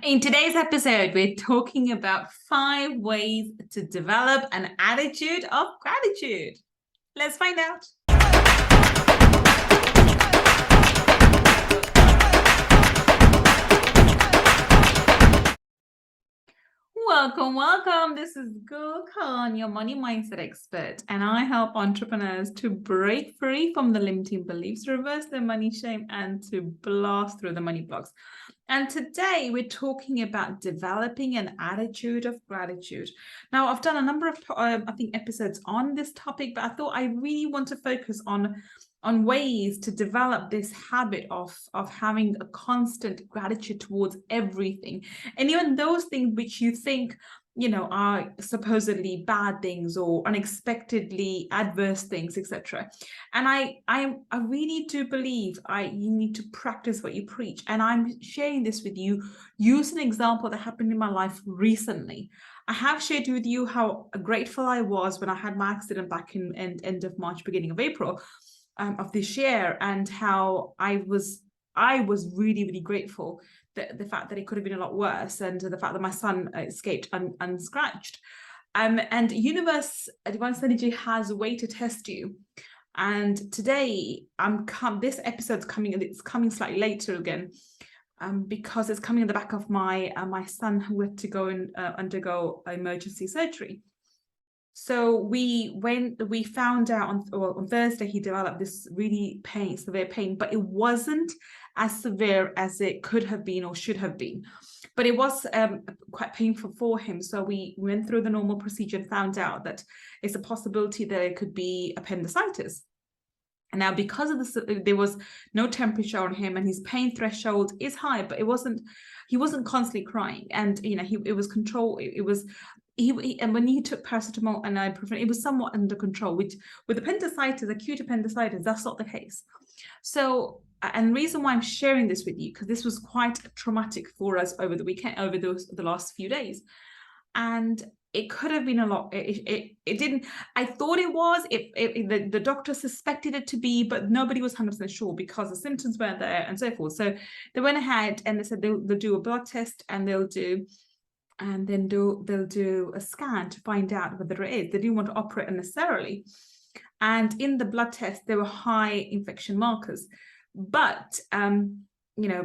In today's episode, we're talking about 5 ways to develop an attitude of gratitude. Let's find out. Welcome. This is Gull Khan, your money mindset expert, and I help entrepreneurs to break free from the limiting beliefs, reverse their money shame, and to blast through the money blocks. And today we're talking about developing an attitude of gratitude. Now, I've done a number of, episodes on this topic, but I thought I really want to focus on ways to develop this habit of having a constant gratitude towards everything, and even those things which you think are supposedly bad things or unexpectedly adverse things, etc. And I really do believe you need to practice what you preach, and I'm sharing this with you. Use an example that happened in my life recently. I have shared with you how grateful I was when I had my accident back in end of March, beginning of April of this year, and how I was really, really grateful that the fact that it could have been a lot worse, and the fact that my son escaped unscratched. And universe, advanced energy has a way to test you. And today this episode's coming, and it's coming slightly later again, because it's coming on the back of my son who had to go and undergo emergency surgery. So we found out on Thursday he developed this really severe pain, but it wasn't as severe as it could have been or should have been. But it was quite painful for him. So we went through the normal procedure and found out that it's a possibility that it could be appendicitis. And now, because of this, there was no temperature on him, and his pain threshold is high, but he wasn't constantly crying, and it was controlled. And when he took paracetamol and ibuprofen, it was somewhat under control. With appendicitis, acute appendicitis, that's not the case. So, and the reason why I'm sharing this with you, because this was quite traumatic for us over the weekend, over the last few days, and it could have been a lot. It didn't. I thought it was. The doctor suspected it to be, but nobody was 100% sure because the symptoms weren't there and so forth. So they went ahead and they said they'll do a blood test, and they'll do a scan to find out whether it is. They didn't want to operate unnecessarily. And in the blood test, there were high infection markers, but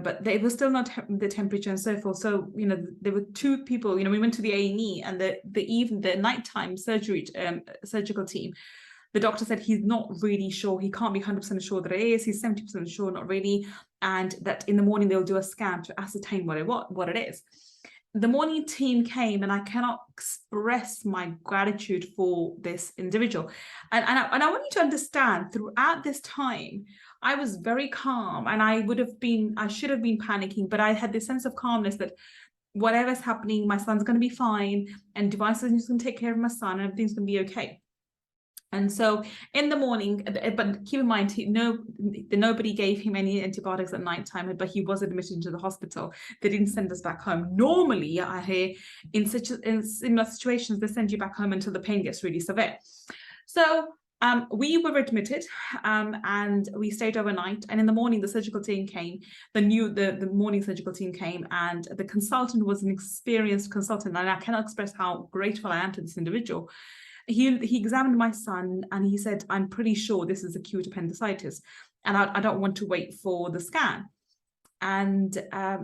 but they were still not the temperature and so forth. So there were two people. We went to the A&E, and the nighttime surgical team. The doctor said he's not really sure. He can't be 100% sure that it is. He's 70% sure, not really, and that in the morning they'll do a scan to ascertain what it is. The morning team came, and I cannot express my gratitude for this individual. And I want you to understand, throughout this time, I was very calm, and I should have been panicking, but I had this sense of calmness that whatever's happening, my son's going to be fine, and devices are just going to take care of my son, and everything's going to be okay. And so in the morning, but keep in mind, nobody gave him any antibiotics at nighttime, but he was admitted into the hospital. They didn't send us back home. Normally, I hear in similar situations, they send you back home until the pain gets really severe. So we were admitted, and we stayed overnight. And in the morning, the surgical team came. The morning surgical team came, and the consultant was an experienced consultant. And I cannot express how grateful I am to this individual. He examined my son, and he said, I'm pretty sure this is acute appendicitis, and I don't want to wait for the scan. And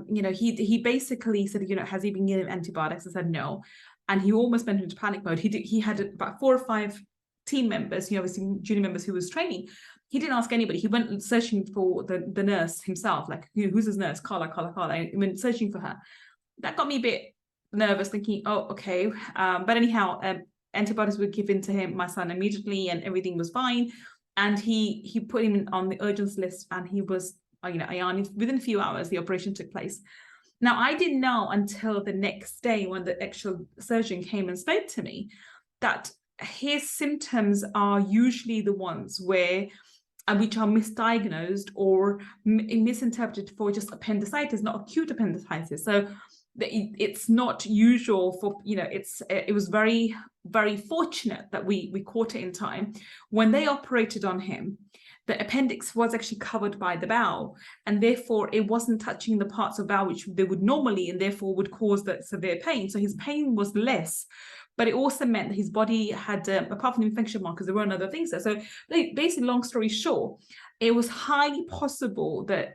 he basically said, has he been given antibiotics? I said no, and he almost went into panic mode. He had about 4 or 5 team members, obviously junior members, who was training. He didn't ask anybody. He went searching for the nurse himself, like, who's his nurse? Carla. He went searching for her. That got me a bit nervous, thinking, oh, okay. But anyhow, antibiotics were given to him, my son, immediately, and everything was fine. And he put him on the urgent list, and he was, within a few hours, the operation took place. Now, I didn't know until the next day, when the actual surgeon came and spoke to me, that his symptoms are usually the ones which are misdiagnosed or misinterpreted for just appendicitis, not acute appendicitis. So it's not usual for, it was very, very fortunate that we caught it in time. When they operated on him, the appendix was actually covered by the bowel, and therefore it wasn't touching the parts of bowel which they would normally, and therefore would cause that severe pain. So his pain was less, but it also meant that his body had, apart from the infection markers, there weren't other things there. So basically, long story short, it was highly possible that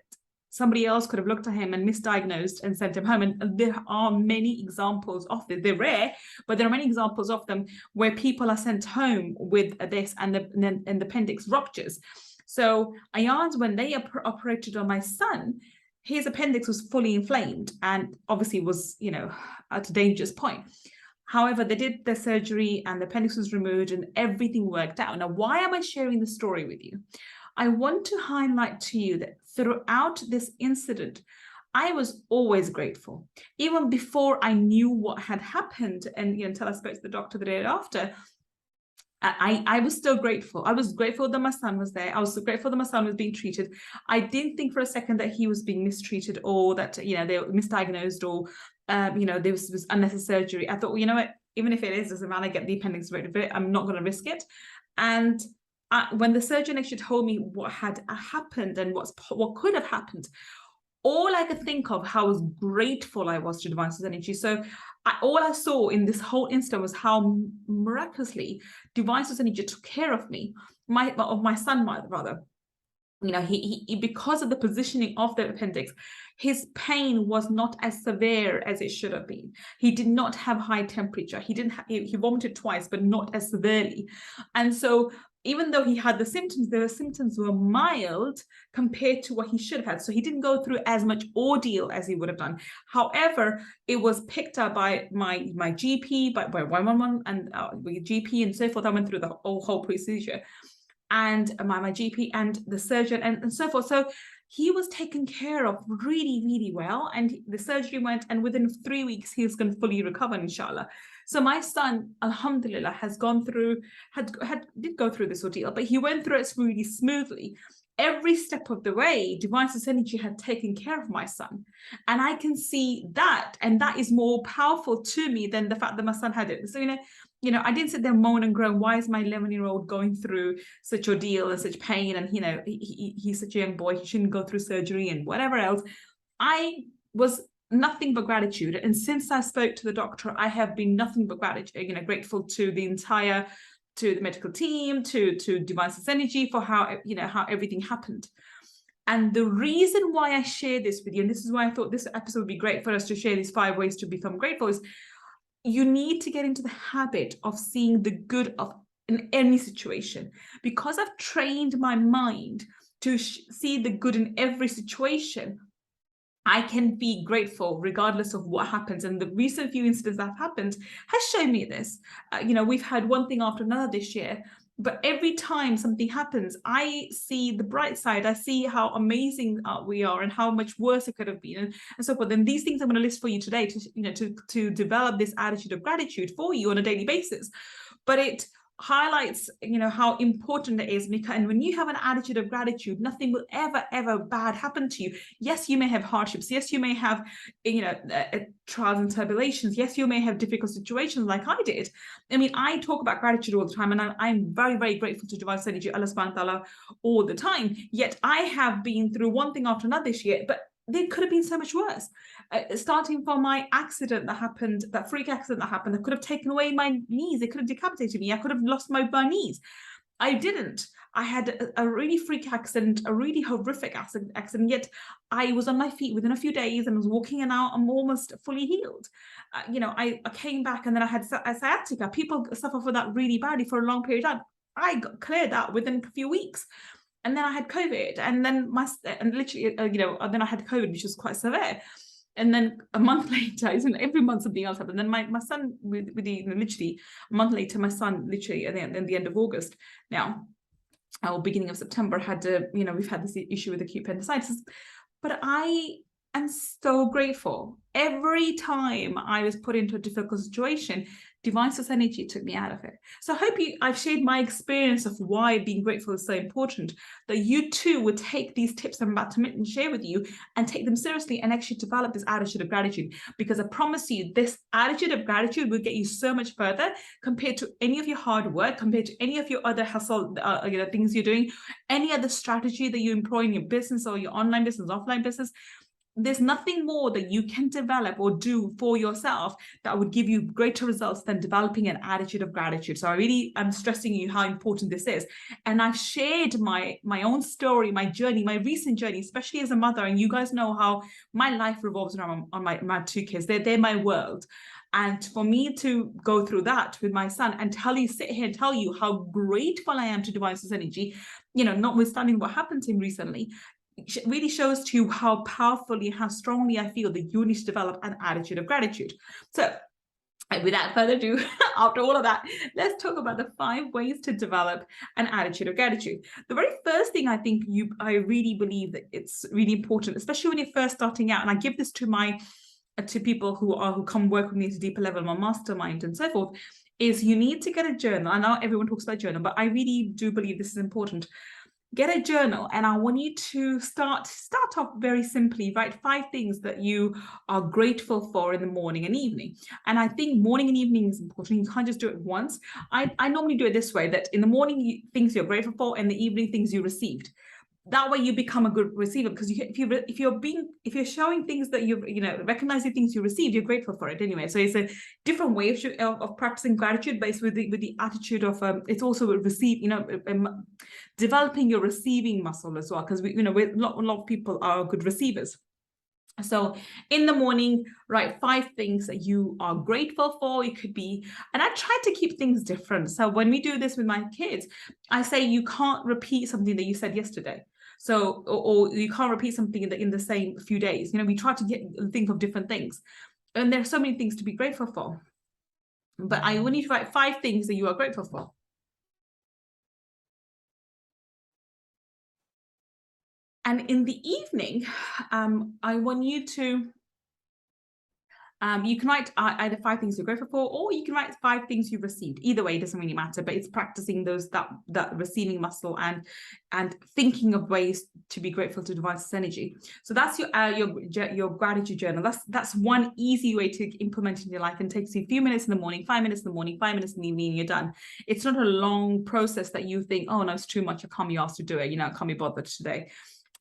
somebody else could have looked at him and misdiagnosed and sent him home. And there are many examples of this. They're rare, but there are many examples of them where people are sent home with this and the appendix ruptures. So Ayans, when they operated on my son, his appendix was fully inflamed and obviously was, you know, at a dangerous point. However, they did their surgery and the appendix was removed and everything worked out. Now, why am I sharing the story with you? I want to highlight to you that throughout this incident, I was always grateful. Even before I knew what had happened, and until I spoke to the doctor the day after, I was still grateful. I was grateful that my son was there. I was grateful that my son was being treated. I didn't think for a second that he was being mistreated or that, they were misdiagnosed or, there was unnecessary surgery. I thought, well, you know what, even if it is, doesn't matter, get the appendix rid of it. I'm not going to risk it. And when the surgeon actually told me what had happened and what could have happened, all I could think of how grateful I was to Divine Source Energy. So all I saw in this whole instance was how miraculously Divine Source Energy took care of me, of my son, rather. He because of the positioning of the appendix, his pain was not as severe as it should have been. He did not have high temperature. He vomited twice, but not as severely. And so even though he had the symptoms, the symptoms were mild compared to what he should have had. So he didn't go through as much ordeal as he would have done. However, it was picked up by my GP, by 111 and GP and so forth. I went through the whole procedure, and my GP and the surgeon and so forth. So he was taken care of really, really well. And the surgery went, and within 3 weeks, he was going to fully recover, inshallah. So my son, alhamdulillah, has gone through, did go through this ordeal, but he went through it really smoothly. Every step of the way, Divine Source Energy had taken care of my son. And I can see that, and that is more powerful to me than the fact that my son had it. So, I didn't sit there moan and groan, why is my 11-year-old going through such ordeal and such pain? And, he's such a young boy, he shouldn't go through surgery and whatever else. I was nothing but gratitude. And since I spoke to the doctor, I have been nothing but gratitude, grateful to the medical team, to Divine Source Energy for how everything happened. And the reason why I share this with you, and this is why I thought this episode would be great for us to share these 5 ways to become grateful, is you need to get into the habit of seeing the good in any situation. Because I've trained my mind to see the good in every situation, I can be grateful regardless of what happens. And the recent few incidents that have happened has shown me this. We've had one thing after another this year, but every time something happens, I see the bright side. I see how amazing we are and how much worse it could have been, and so forth. And these things I'm going to list for you today to develop this attitude of gratitude for you on a daily basis. But it highlights how important it is, and when you have an attitude of gratitude, nothing will ever bad happen to you. Yes, you may have hardships, yes, you may have trials and tribulations, yes, you may have difficult situations like I did. I talk about gratitude all the time, and I'm very, very grateful to Divine Source Energy, Allah subhanahu wa ta'ala, all the time. Yet I have been through one thing after another this year, but there could have been so much worse. Starting from my accident that happened, that freak accident that happened, that could have taken away my knees. It could have decapitated me. I could have lost my knees. I didn't. I had a really freak accident, a really horrific accident, yet I was on my feet within a few days and was walking, and now I'm almost fully healed. I came back, and then I had sciatica. People suffer for that really badly for a long period of time. I cleared that within a few weeks. And then I had COVID, and then then I had COVID, which was quite severe. And then a month later, every month something else happened. Then my son, literally a month later, my son, literally at the end of August, now, or beginning of September, we've had this issue with acute appendicitis. But I and so grateful. Every time I was put into a difficult situation, divine source energy took me out of it. So I hope I've shared my experience of why being grateful is so important, that you too would take these tips I'm about to share with you and take them seriously and actually develop this attitude of gratitude. Because I promise you, this attitude of gratitude will get you so much further compared to any of your hard work, compared to any of your other hustle, things you're doing, any other strategy that you employ in your business or your online business, offline business. There's nothing more that you can develop or do for yourself that would give you greater results than developing an attitude of gratitude. So I'm stressing you how important this is. And I've shared my own story, my journey, my recent journey, especially as a mother. And you guys know how my life revolves around on my two kids. They're my world. And for me to go through that with my son and sit here and tell you how grateful I am to divine source energy, notwithstanding what happened to him recently, really shows to you how powerfully, how strongly I feel that you need to develop an attitude of gratitude. So without further ado, after all of that, let's talk about the 5 ways to develop an attitude of gratitude. The very first thing I really believe that it's really important, especially when you're first starting out, and I give this to people who come work with me at a deeper level, my mastermind and so forth, is you need to get a journal. I know everyone talks about journal, but I really do believe this is important. Get a journal, and I want you to start off very simply. Write 5 things that you are grateful for in the morning and evening. And I think morning and evening is important. You can't just do it once. I normally do it this way, that in the morning, things you're grateful for, and the evening, things you received. That way you become a good receiver, because if you're showing things that recognizing things you received, you're grateful for it anyway. So it's a different way of practicing gratitude, but it's with the attitude of it's also developing your receiving muscle as well, because a lot of people are good receivers. So in the morning, write 5 things that you are grateful for. It could be, and I try to keep things different. So when we do this with my kids, I say you can't repeat something that you said yesterday. So, or you can't repeat something in the same few days. We try to think of different things. And there are so many things to be grateful for. But I want you to write 5 things that you are grateful for. And in the evening, I want you to, you can write either 5 things you're grateful for, or you can write 5 things you've received. Either way, it doesn't really matter, but it's practicing that receiving muscle and thinking of ways to be grateful to divine energy. So that's your gratitude journal. That's one easy way to implement in your life, and takes you a few minutes in the morning, 5 minutes in the morning, 5 minutes in the evening, you're done. It's not a long process that you think, oh no, it's too much, I can't be asked to do it, I can't be bothered today.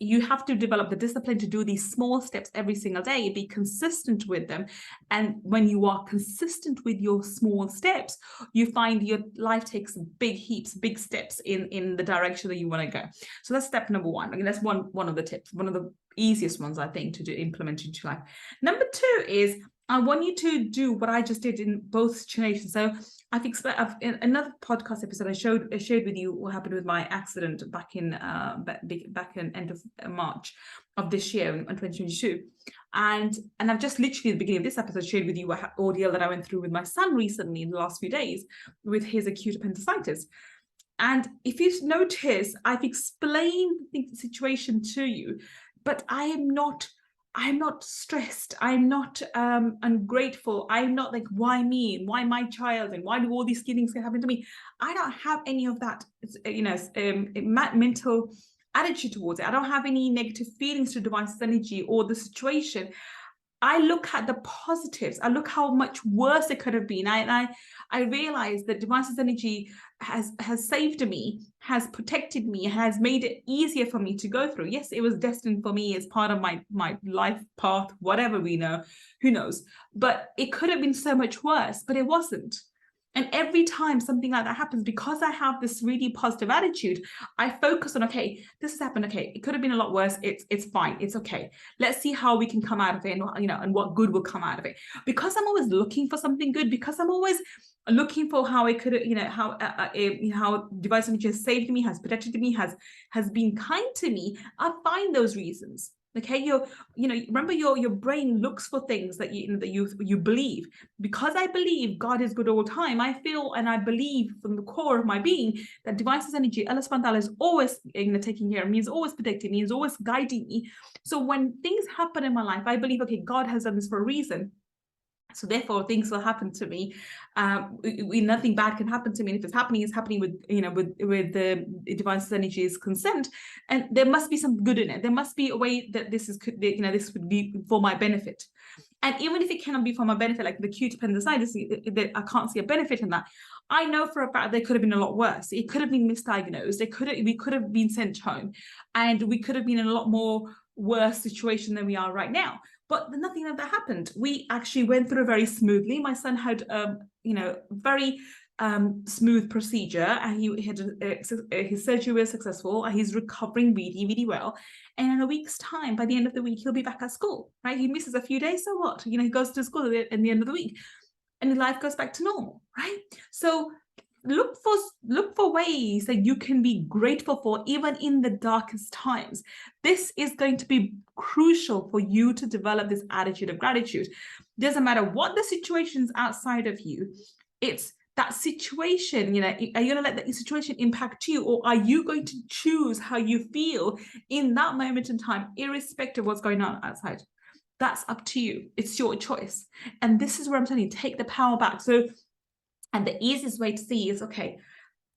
You have to develop the discipline to do these small steps every single day, be consistent with them. And when you are consistent with your small steps, you find your life takes big steps in the direction that you want to go. So that's step number 1. I mean, that's one of the tips, one of the easiest ones, I think, to implement into life. Number 2 is, I want you to do what I just did in both situations. So in another podcast episode, I shared with you what happened with my accident back in end of March of this year, in 2022. And I've just literally at the beginning of this episode shared with you what ordeal that I went through with my son recently in the last few days with his acute appendicitis. And if you notice, I've explained the situation to you, but I'm not stressed. I'm not ungrateful. I'm not like, why me? Why my child? And why do all these things happen to me? I don't have any of that, mental attitude towards it. I don't have any negative feelings to divine energy or the situation. I look at the positives. I look how much worse it could have been. I realize that divine energy has saved me, has protected me, has made it easier for me to go through. Yes, it was destined for me as part of my life path, whatever we know, who knows. But it could have been so much worse, but it wasn't. And every time something like that happens, because I have this really positive attitude, I focus on, okay, this has happened. Okay, it could have been a lot worse. It's fine. It's okay. Let's see how we can come out of it, and and what good will come out of it. Because I'm always looking for something good. Because I'm always looking for how it could, how divine energy has saved me, has protected me, has been kind to me. I find those reasons. Okay, remember your brain looks for things that you believe. Because I believe God is good all the time, I feel and I believe from the core of my being that divine energy, Allah subhanahu wa ta'ala, is always taking care of me, is always protecting me, is always guiding me. So when things happen in my life, I believe, okay, God has done this for a reason. So therefore, things will happen to me. Nothing bad can happen to me. And if it's happening with the divine energy's consent, and there must be some good in it. There must be a way that this would be for my benefit. And even if it cannot be for my benefit, like the cute appendicitis, I can't see a benefit in that. I know for a fact there could have been a lot worse. It could have been misdiagnosed. We could have been sent home, and we could have been in a lot more worse situation than we are right now. But nothing of that happened. We actually went through very smoothly. My son had, very smooth procedure, and he had his surgery was successful, and he's recovering really, really well. And in a week's time, by the end of the week, he'll be back at school, right? He misses a few days, so what? He goes to school at the end of the week, and his life goes back to normal, right? So look for ways that you can be grateful for, even in the darkest times. This is going to be crucial for you to develop this attitude of gratitude. Doesn't matter what the situation's outside of you, it's that situation. Are you going to let that situation impact you, or are you going to choose how you feel in that moment in time, irrespective of what's going on outside? That's up to you. It's your choice. And this is where I'm telling you, take the power back. So, and the easiest way to see is, okay,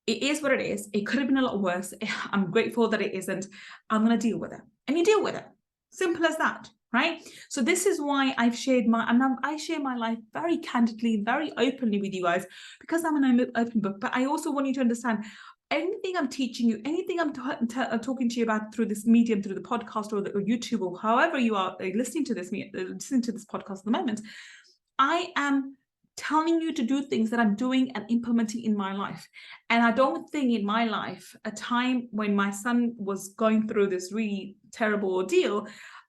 it is what it is. It could have been a lot worse. I'm grateful that it isn't. I'm going to deal with it. And you deal with it. Simple as that, right? So this is why I share my life very candidly, very openly with you guys, because I'm an open book. But I also want you to understand, anything I'm teaching you, anything I'm talking to you about through this medium, through the podcast or YouTube, or however you are listening to this podcast at the moment, I am telling you to do things that I'm doing and implementing in my life. And I don't think in my life, a time when my son was going through this really terrible ordeal,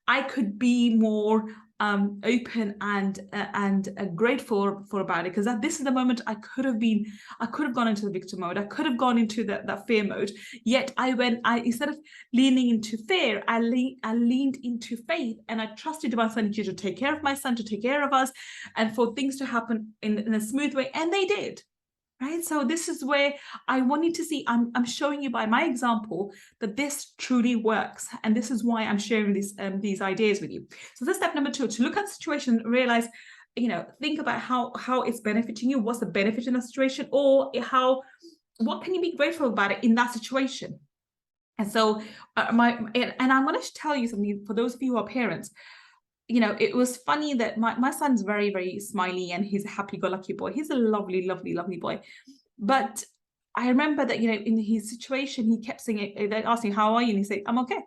I could be more open and grateful for about it, because this is the moment I could have gone into the victim mode. I could have gone into that fear mode. Yet instead of leaning into fear, I leaned into faith, and I trusted my son to take care of my son, to take care of us, and for things to happen in a smooth way, and they did. Right? So this is where I want you to see, I'm showing you by my example that this truly works. And this is why I'm sharing these ideas with you. So that's step number 2, to look at the situation, realize, think about how it's benefiting you. What's the benefit in the situation, or what can you be grateful about it in that situation? And so I'm going to tell you something for those of you who are parents. It was funny that my son's very, very smiley, and he's a happy-go-lucky boy. He's a lovely, lovely, lovely boy. But I remember that, in his situation, he kept saying, they're asking, how are you? And he said, I'm okay.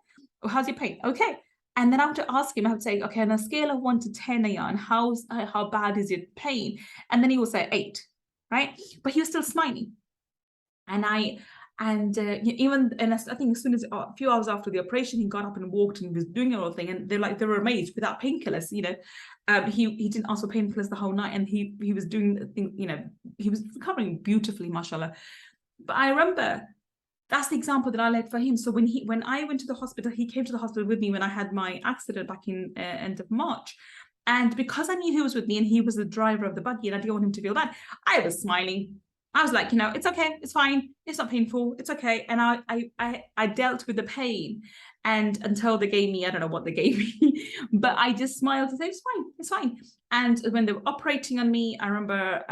Well, how's your pain? Okay. And then I would ask him, I would say, okay, on a scale of 1 to 10, Ayan, how bad is your pain? And then he would say 8, right? But he was still smiling. And I think as soon as a few hours after the operation, he got up and walked and was doing the whole thing, and they were amazed without painkillers. He didn't ask for painkillers the whole night, and he was doing the thing. He was recovering beautifully, mashallah. But I remember that's the example that I led for him. So when I went to the hospital, he came to the hospital with me when I had my accident back in end of March. And because I knew he was with me and he was the driver of the buggy and I didn't want him to feel bad, I was smiling. I was like, it's okay, it's fine, it's not painful, it's okay. And I dealt with the pain, and until they gave me, I don't know what they gave me, but I just smiled and said, it's fine. And when they were operating on me, I remember,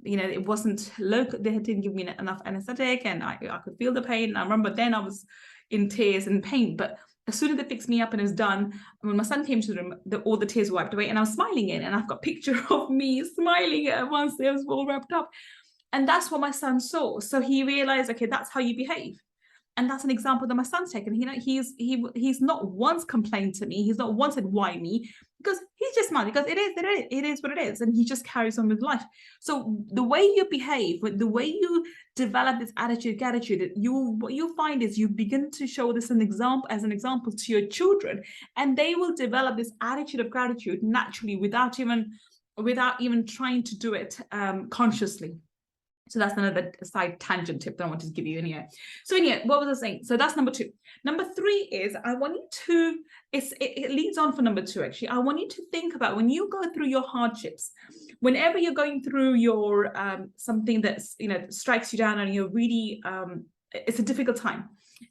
it wasn't local, they didn't give me enough anesthetic, and I could feel the pain. I remember then I was in tears and pain, but as soon as they fixed me up and it was done, when my son came to the room, all the tears were wiped away, and I was smiling in, and I've got a picture of me smiling once it was all wrapped up. And that's what my son saw. So he realized, okay, that's how you behave. And that's an example that my son's taken. He's not once complained to me. He's not once said, why me? Because he's just smart, because it is what it is. And he just carries on with life. So the way you behave, the way you develop this attitude of gratitude, what you'll find is you begin to show this as an example to your children, and they will develop this attitude of gratitude naturally without even trying to do it consciously. So that's another side tangent tip that I wanted to give you anyway. So anyway, what was I saying? So that's number 2. Number 3 is I want you to, it leads on for number 2 actually. I want you to think about when you go through your hardships, whenever you're going through your something that's, strikes you down and you're really, it's a difficult time.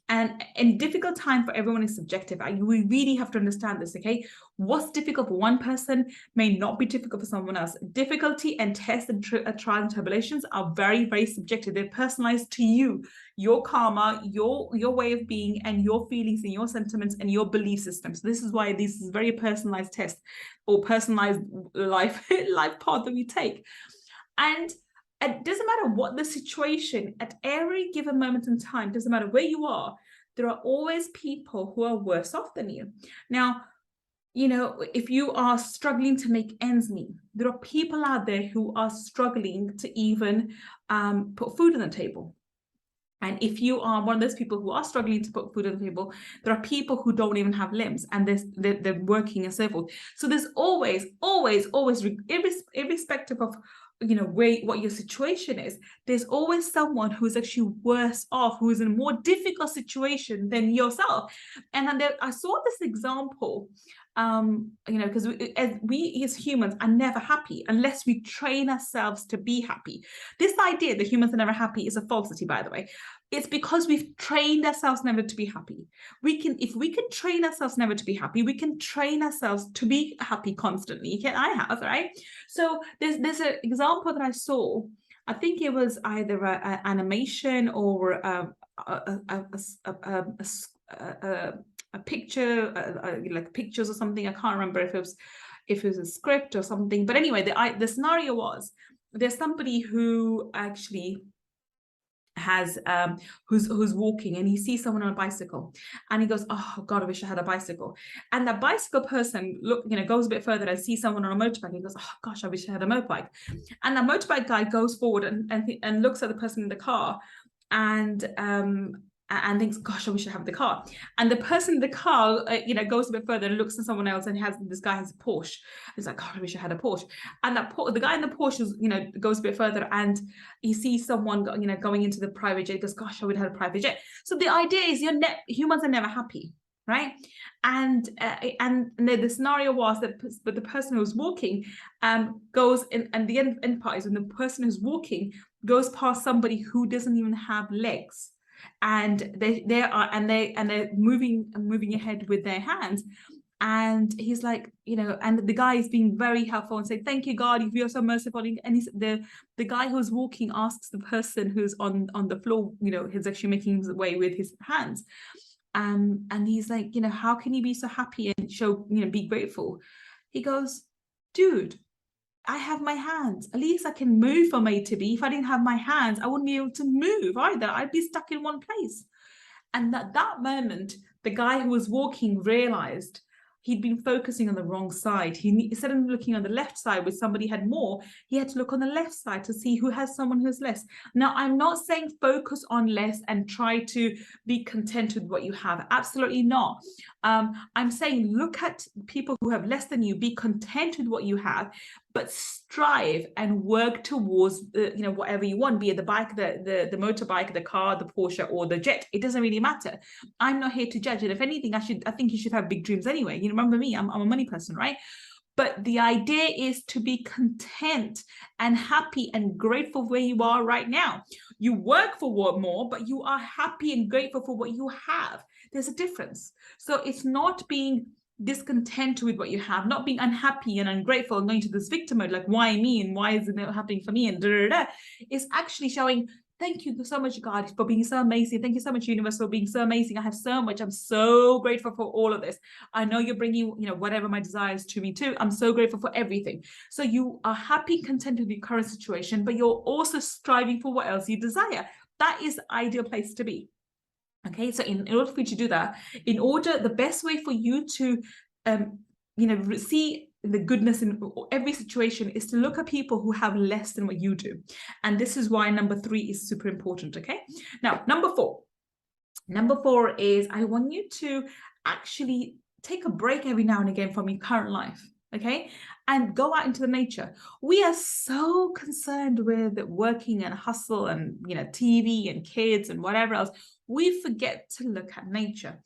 And difficult time for everyone is subjective. We really have to understand this, okay? What's difficult for one person may not be difficult for someone else. Difficulty and tests and trials and tribulations are very, very subjective. They're personalized to you, your karma, your way of being, and your feelings and your sentiments and your belief system. So this is why this is a very personalized test or personalized life path that we take. And it doesn't matter what the situation at every given moment in time, doesn't matter where you are, there are always people who are worse off than you. Now, if you are struggling to make ends meet, there are people out there who are struggling to even put food on the table. And if you are one of those people who are struggling to put food on the table, there are people who don't even have limbs and they're working and so forth. So there's always, irrespective of what your situation is, there's always someone who's actually worse off, who's in a more difficult situation than yourself. And then I saw this example, because we as humans are never happy unless we train ourselves to be happy. This idea that humans are never happy is a falsity, by the way. It's because we've trained ourselves never to be happy. If we can train ourselves never to be happy, we can train ourselves to be happy constantly. I have, right? So there's an example that I saw. I think it was either an animation or a picture, like pictures or something. I can't remember if it was a script or something. But anyway, the scenario was there's somebody who actually has who's walking and he sees someone on a bicycle and he goes, oh God, I wish I had a bicycle. And the bicycle person goes a bit further and sees someone on a motorbike. He goes, oh gosh, I wish I had a motorbike. And the motorbike guy goes forward and looks at the person in the car and thinks, gosh, I wish I had the car. And the person in the car, goes a bit further and looks at someone else, and this guy has a Porsche. He's like, God, I wish I had a Porsche. And the guy in the Porsche, goes a bit further, and he sees someone, going into the private jet. He goes, gosh, I would have had a private jet. So the idea is, humans are never happy, right? And the scenario was that, but the person who was walking, goes in, and the end part is when the person who's walking goes past somebody who doesn't even have legs. And they're moving ahead with their hands, and he's like, and the guy is being very helpful and saying, thank you God, you're so merciful. And he's the guy who's walking asks the person who's on the floor, he's actually making his way with his hands, and he's like, how can you be so happy and show, be grateful? He goes, dude, I have my hands. At least I can move from A to B. If I didn't have my hands, I wouldn't be able to move either. I'd be stuck in one place. And at that moment, the guy who was walking realized he'd been focusing on the wrong side. Instead of looking on the left side where somebody had more, he had to look on the left side to see who has someone who's less. Now, I'm not saying focus on less and try to be content with what you have. Absolutely not. I'm saying look at people who have less than you, be content with what you have, but strive and work towards whatever you want, be it the bike, the motorbike, the car, the Porsche, or the jet. It doesn't really matter. I'm not here to judge. And if anything, I think you should have big dreams anyway. Remember me, I'm a money person, right? But the idea is to be content and happy and grateful where you are right now. You work for what more, but you are happy and grateful for what you have. There's a difference. So it's not being discontent with what you have, not being unhappy and ungrateful and going to this victim mode, like why me and why isn't it happening for me and da, da, da. It's actually showing, thank you so much, God, for being so amazing. Thank you so much, universe, for being so amazing. I have so much. I'm so grateful for all of this. I know you're bringing, whatever my desires to me too. I'm so grateful for everything. So you are happy, content with your current situation, but you're also striving for what else you desire. That is the ideal place to be. Okay, so in order for you to do that, the best way for you to, see the goodness in every situation is to look at people who have less than what you do. And this is why number 3 is super important, okay? Now, number 4. Number 4 is I want you to actually take a break every now and again from your current life. okay, and go out into the nature. We are so concerned with working and hustle and, you know, TV and kids and whatever else. We forget to look at nature.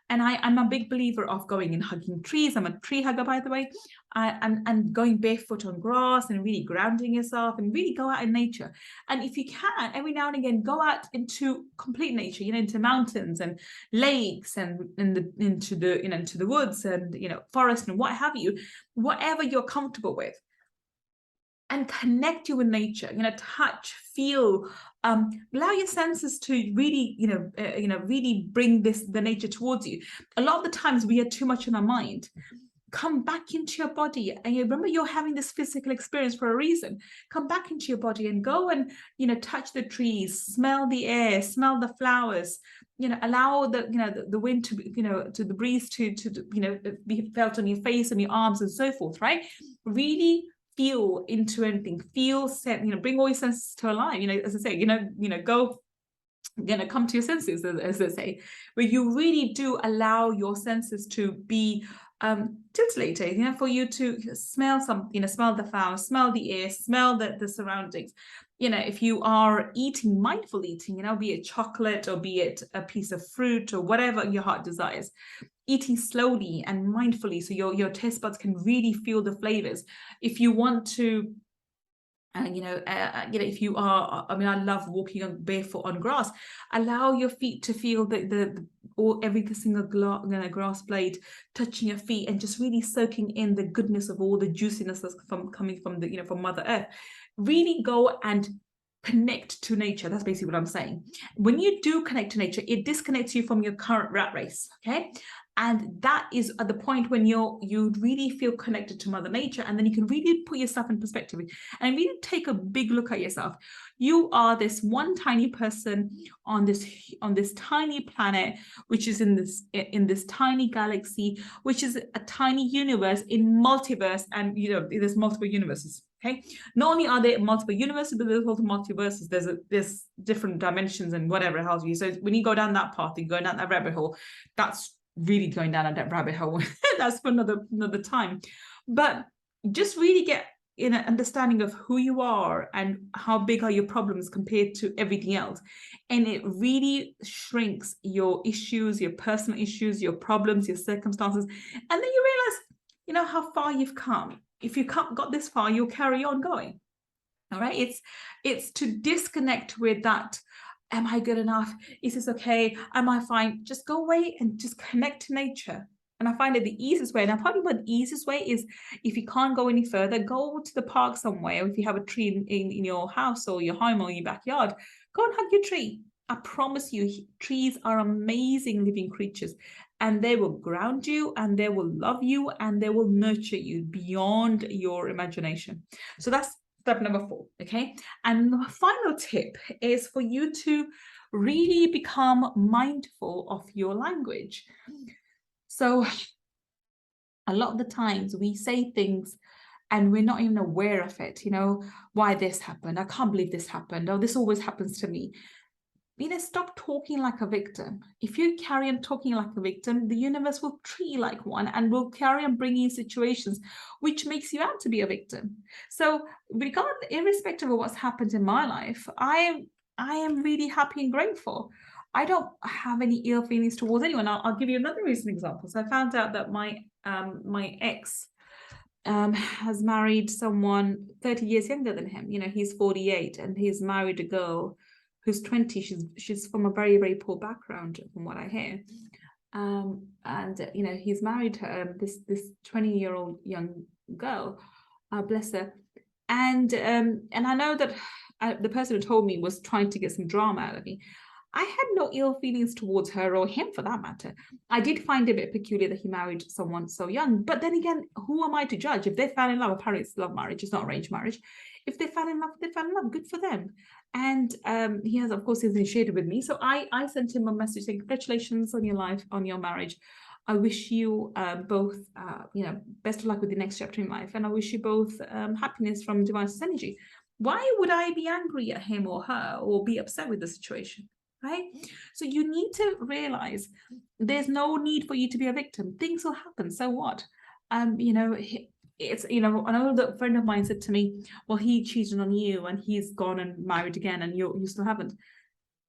And I'm a big believer of going and hugging trees. I'm a tree hugger, by the way, and going barefoot on grass and really grounding yourself and really go out in nature. And if you can, every now and again, go out into complete nature, you know, into mountains and lakes and into the woods and, you know, forest and what have you, whatever you're comfortable with, and connect you with nature, you know, touch, feel, allow your senses to really, really bring the nature towards you. A lot of the times we are too much in our mind. Come back into your body, and you remember you're having this physical experience for a reason. Come back into your body and go and, you know, touch the trees, smell the air, smell the flowers, you know, allow the wind to, you know, to the breeze to you know, be felt on your face and your arms and so forth, right? Really feel into anything, feel, you know, bring all your senses to alive, you know, as I say, you know, go, you know, come to your senses, as they say, where you really do allow your senses to be titillated, you know, for you to smell something, you know, smell the flowers, smell the air, smell the surroundings. You know, if you are eating, mindful eating, you know, be it chocolate or be it a piece of fruit or whatever your heart desires, eating slowly and mindfully so your taste buds can really feel the flavors. If you want to, if you are, I mean, I love walking on barefoot on grass. Allow your feet to feel every single grass blade touching your feet, and just really soaking in the goodness of all the juiciness that's coming from the, you know, from Mother Earth. Really go and connect to nature. That's basically what I'm saying. When you do connect to nature, it disconnects you from your current rat race. Okay. And that is at the point when you really feel connected to Mother Nature, and then you can really put yourself in perspective and really take a big look at yourself. You are this one tiny person on this tiny planet, which is in this tiny galaxy, which is a tiny universe in multiverse, and, you know, there's multiple universes. Okay, not only are there multiple universes, but there's also multiverses. There's different dimensions and whatever else. So when you go down that path, you go down that rabbit hole, that's really going down that rabbit hole. That's for another time. But just really get in an understanding of who you are and how big are your problems compared to everything else. And it really shrinks your issues, your personal issues, your problems, your circumstances. And then you realize, you know, how far you've come. If you got this far, you'll carry on going. All right. It's to disconnect with that. Am I good enough? Is this okay? Am I fine? Just go away and just connect to nature. And I find that the easiest way, and I probably the easiest way is, if you can't go any further, go to the park somewhere. If you have a tree in your house or your home or your backyard, go and hug your tree. I promise you, trees are amazing living creatures, and they will ground you, and they will love you, and they will nurture you beyond your imagination. So that's step number 4, okay? And the final tip is for you to really become mindful of your language. So a lot of the times we say things and we're not even aware of it. You know, why this happened? I can't believe this happened. Oh, this always happens to me. You know, stop talking like a victim. If you carry on talking like a victim, the universe will treat you like one and will carry on bringing you situations which makes you out to be a victim. So irrespective of what's happened in my life, I am really happy and grateful. I don't have any ill feelings towards anyone. I'll give you another recent example. So I found out that my ex has married someone 30 years younger than him. You know, he's 48 and he's married a girl who's 20. She's from a very, very poor background, from what I hear. And you know, he's married her, this 20-year-old young girl, bless her. And I know that the person who told me was trying to get some drama out of me. I had no ill feelings towards her or him, for that matter. I did find it a bit peculiar that he married someone so young. But then again, who am I to judge? If they fell in love, apparently it's love marriage, it's not arranged marriage. If they fell in love, they fell in love. Good for them. And he has, of course, he's initiated with me. So I sent him a message saying, congratulations on your life, on your marriage. I wish you both, best of luck with the next chapter in life. And I wish you both happiness from divine energy. Why would I be angry at him or her or be upset with the situation? Right? So you need to realize there's no need for you to be a victim. Things will happen. So what? it's, you know, another friend of mine said to me, well, he cheated on you and he's gone and married again and you still haven't.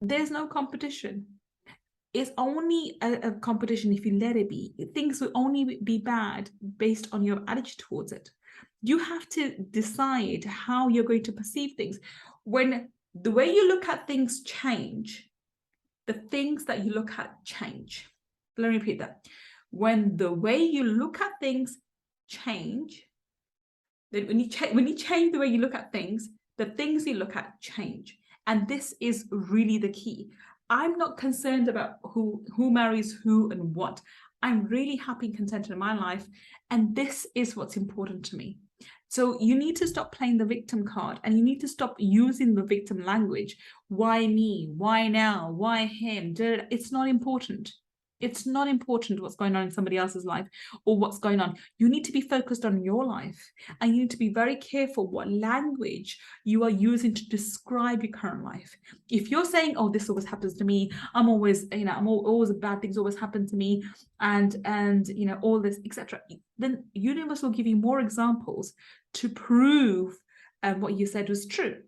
There's no competition. It's only a competition if you let it be. Things will only be bad based on your attitude towards it. You have to decide how you're going to perceive things. When the way you look at things change, the things that you look at change. Let me repeat that. When the way you look at things change, then when you change the way you look at things, the things you look at change. And this is really the key. I'm not concerned about who marries who and what. I'm really happy and contented in my life. And this is what's important to me. So you need to stop playing the victim card, and you need to stop using the victim language. Why me? Why now? Why him? It's not important. It's not important what's going on in somebody else's life or what's going on. You need to be focused on your life, and you need to be very careful what language you are using to describe your current life. If you're saying, oh, this always happens to me, I'm always, you know, always bad things always happen to me, and you know, all this, etc., then universe will give you more examples to prove what you said was true.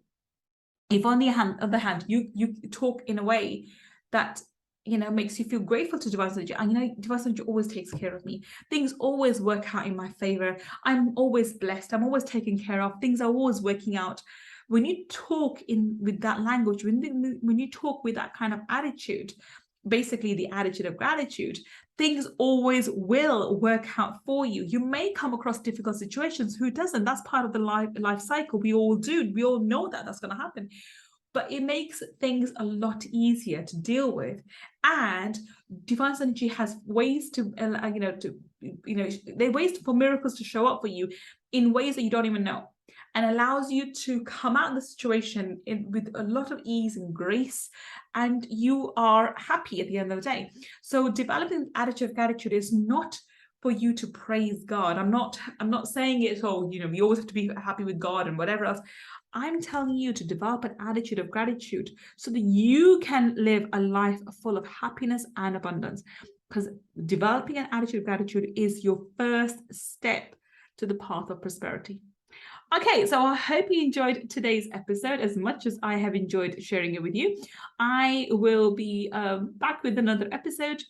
If on the other hand, you talk in a way that, you know, makes you feel grateful to divine energy, and you know, divine energy always takes care of me, things always work out in my favor, I'm always blessed, I'm always taken care of, things are always working out. When you talk with that language, when you talk with that kind of attitude, basically the attitude of gratitude, things always will work out for you. You may come across difficult situations. Who doesn't? That's part of the life cycle. We all do. We all know that that's going to happen. But it makes things a lot easier to deal with. And divine energy has ways to, there are ways for miracles to show up for you in ways that you don't even know, and allows you to come out of the situation with a lot of ease and grace, and you are happy at the end of the day. So developing attitude of gratitude is not for you to praise God. I'm not saying it, oh, you know, we always have to be happy with God and whatever else. I'm telling you to develop an attitude of gratitude so that you can live a life full of happiness and abundance, because developing an attitude of gratitude is your first step to the path of prosperity. Okay, so I hope you enjoyed today's episode as much as I have enjoyed sharing it with you. I will be back with another episode.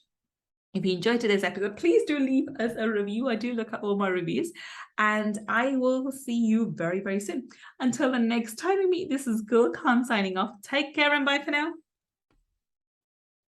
If you enjoyed today's episode, please do leave us a review. I do look at all my reviews, and I will see you very, very soon. Until the next time we meet, this is Gull Khan signing off. Take care and bye for now.